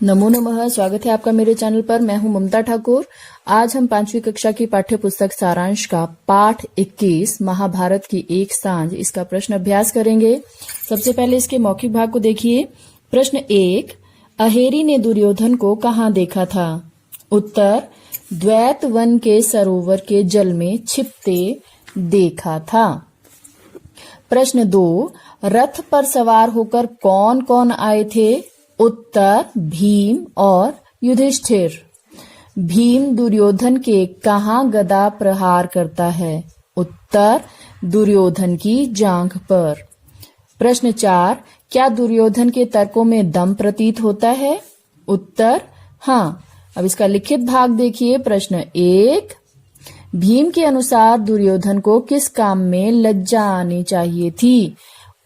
नमो नमः। स्वागत है आपका मेरे चैनल पर। मैं हूं ममता ठाकुर। आज हम 5वीं कक्षा की पाठ्य पुस्तक सारांश का पाठ 21 महाभारत की एक सांझ इसका प्रश्न अभ्यास करेंगे। सबसे पहले इसके मौखिक भाग को देखिए। प्रश्न 1, अहेरी ने दुर्योधन को कहाँ देखा था? उत्तर, द्वैत वन के सरोवर के जल में छिपते देखा था। प्रश्न 2, रथ पर सवार होकर कौन कौन आए थे? उत्तर, भीम और युधिष्ठिर। भीम दुर्योधन के कहाँ गदा प्रहार करता है? उत्तर, दुर्योधन की जांघ पर। प्रश्न 4, क्या दुर्योधन के तर्कों में दम प्रतीत होता है? उत्तर, हाँ। अब इसका लिखित भाग देखिए। प्रश्न 1, भीम के अनुसार दुर्योधन को किस काम में लज्जा आनी चाहिए थी?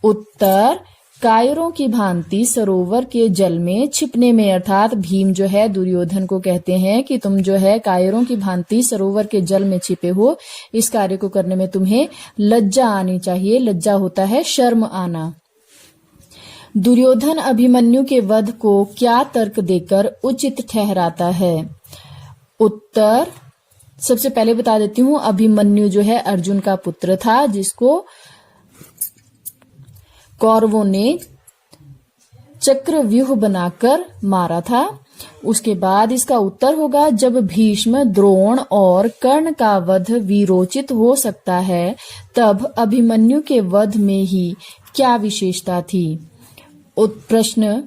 उत्तर, कायरों की भांति सरोवर के जल में छिपने में। अर्थात भीम जो है दुर्योधन को कहते हैं कि तुम जो है कायरों की भांति सरोवर के जल में छिपे हो, इस कार्य को करने में तुम्हें लज्जा आनी चाहिए। लज्जा होता है शर्म आना। दुर्योधन अभिमन्यु के वध को क्या तर्क देकर उचित ठहराता है? उत्तर, सबसे पहले बता देती हूँ, अभिमन्यु जो है अर्जुन का पुत्र था, जिसको कौरवों ने चक्रव्यूह बनाकर मारा था। उसके बाद इसका उत्तर होगा, जब भीष्म, द्रोण और कर्ण का वध वीरोचित हो सकता है, तब अभिमन्यु के वध में ही क्या विशेषता थी? प्रश्न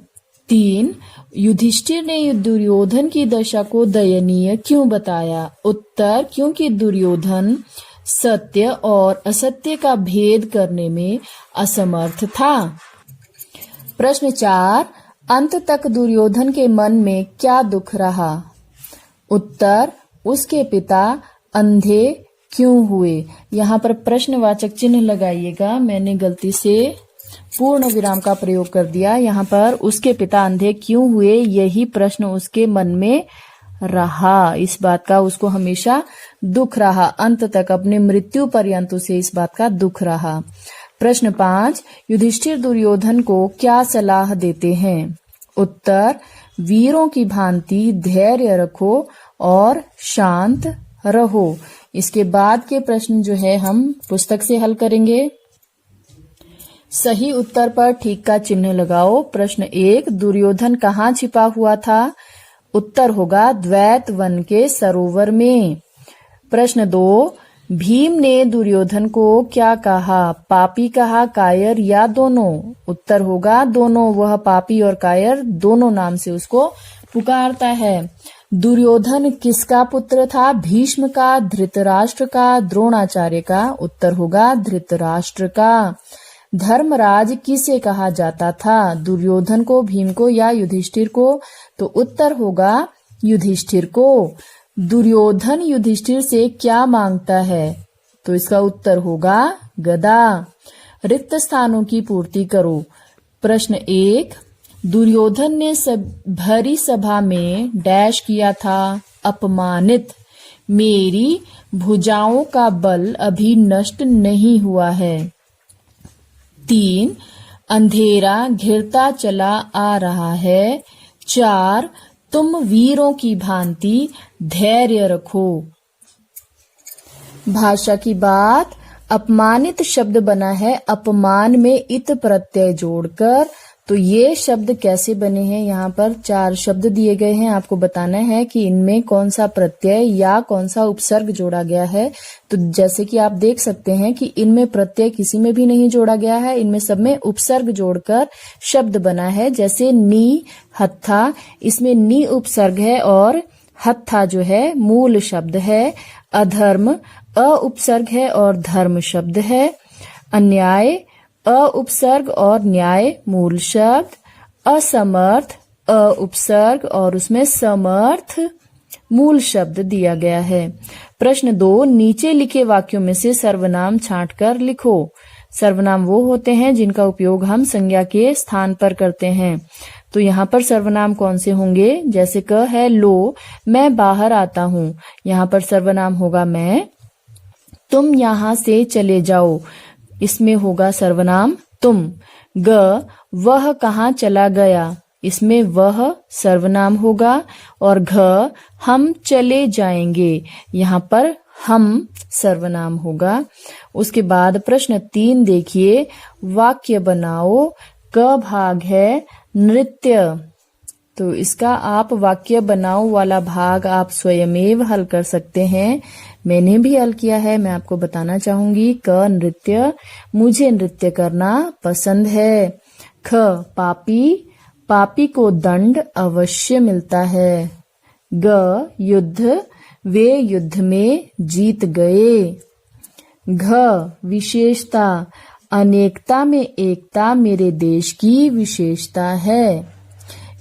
3, युधिष्ठिर ने दुर्योधन की दशा को दयनीय क्यों बताया? उत्तर, क्योंकि दुर्योधन सत्य और असत्य का भेद करने में असमर्थ था। प्रश्न 4, अंत तक दुर्योधन के मन में क्या दुख रहा? उत्तर, उसके पिता अंधे क्यों हुए? यहाँ पर प्रश्नवाचक चिन्ह लगाइएगा, मैंने गलती से पूर्ण विराम का प्रयोग कर दिया। यहाँ पर उसके पिता अंधे क्यों हुए, यही प्रश्न उसके मन में रहा। इस बात का उसको हमेशा दुख रहा, अंत तक अपने मृत्यु पर्यंत उसे इस बात का दुख रहा। प्रश्न 5, युधिष्ठिर दुर्योधन को क्या सलाह देते हैं? उत्तर, वीरों की भांति धैर्य रखो और शांत रहो। इसके बाद के प्रश्न जो है हम पुस्तक से हल करेंगे। सही उत्तर पर ठीक का चिन्ह लगाओ। प्रश्न 1, दुर्योधन कहाँ छिपा हुआ था? उत्तर होगा द्वैत वन के सरोवर में। प्रश्न 2, भीम ने दुर्योधन को क्या कहा? पापी कहा, कायर या दोनों? उत्तर होगा दोनों। वह पापी और कायर दोनों नाम से उसको पुकारता है। दुर्योधन किसका पुत्र था? भीष्म का, धृतराष्ट्र का, द्रोणाचार्य का? उत्तर होगा धृतराष्ट्र का। धर्मराज किसे कहा जाता था? दुर्योधन को, भीम को या युधिष्ठिर को? तो उत्तर होगा युधिष्ठिर को। दुर्योधन युधिष्ठिर से क्या मांगता है? तो इसका उत्तर होगा गदा। रिक्त स्थानों की पूर्ति करो। प्रश्न 1, दुर्योधन ने भरी सभा में डैश किया था? अपमानित। मेरी भुजाओं का बल अभी नष्ट नहीं हुआ है। 3, अंधेरा घिरता चला आ रहा है। 4, तुम वीरों की भांति धैर्य रखो। भाषा की बात, अपमानित शब्द बना है अपमान में इत प्रत्यय जोड़कर। तो ये शब्द कैसे बने हैं? यहाँ पर 4 शब्द दिए गए हैं, आपको बताना है कि इनमें कौन सा प्रत्यय या कौन सा उपसर्ग जोड़ा गया है। तो जैसे कि आप देख सकते हैं कि इनमें प्रत्यय किसी में भी नहीं जोड़ा गया है, इनमें सब में उपसर्ग जोड़कर शब्द बना है। जैसे नी, हत्था, इसमें नी उपसर्ग है और हत्था जो है मूल शब्द है। अधर्म अ उपसर्ग है और धर्म शब्द है। अन्याय अ उपसर्ग और न्याय मूल शब्द। असमर्थ अ उपसर्ग और उसमें समर्थ मूल शब्द दिया गया है। प्रश्न 2, नीचे लिखे वाक्यों में से सर्वनाम छांटकर लिखो। सर्वनाम वो होते हैं जिनका उपयोग हम संज्ञा के स्थान पर करते हैं। तो यहाँ पर सर्वनाम कौन से होंगे? जैसे क है लो, मैं बाहर आता हूँ, यहाँ पर सर्वनाम होगा मैं। तुम यहाँ से चले जाओ, इसमें होगा सर्वनाम तुम। ग, वह कहाँ चला गया, इसमें वह सर्वनाम होगा और घ हम चले जाएंगे, यहाँ पर हम सर्वनाम होगा। उसके बाद प्रश्न 3 देखिए, वाक्य बनाओ। क भाग है नृत्य, तो इसका आप वाक्य बनाओ वाला भाग आप स्वयमेव हल कर सकते हैं। मैंने भी हल किया है, मैं आपको बताना चाहूंगी। क नृत्य, मुझे नृत्य करना पसंद है। ख पापी, पापी को दंड अवश्य मिलता है। ग युद्ध, वे युद्ध में जीत गए। घ विशेषता, अनेकता में एकता मेरे देश की विशेषता है।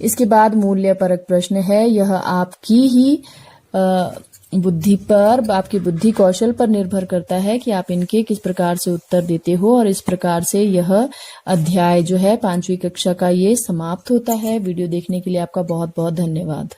इसके बाद मूल्यपरक प्रश्न है, यह आपकी ही बुद्धि पर, आपकी बुद्धि कौशल पर निर्भर करता है कि आप इनके किस प्रकार से उत्तर देते हो। और इस प्रकार से यह अध्याय जो है 5वीं कक्षा का ये समाप्त होता है। वीडियो देखने के लिए आपका बहुत बहुत धन्यवाद।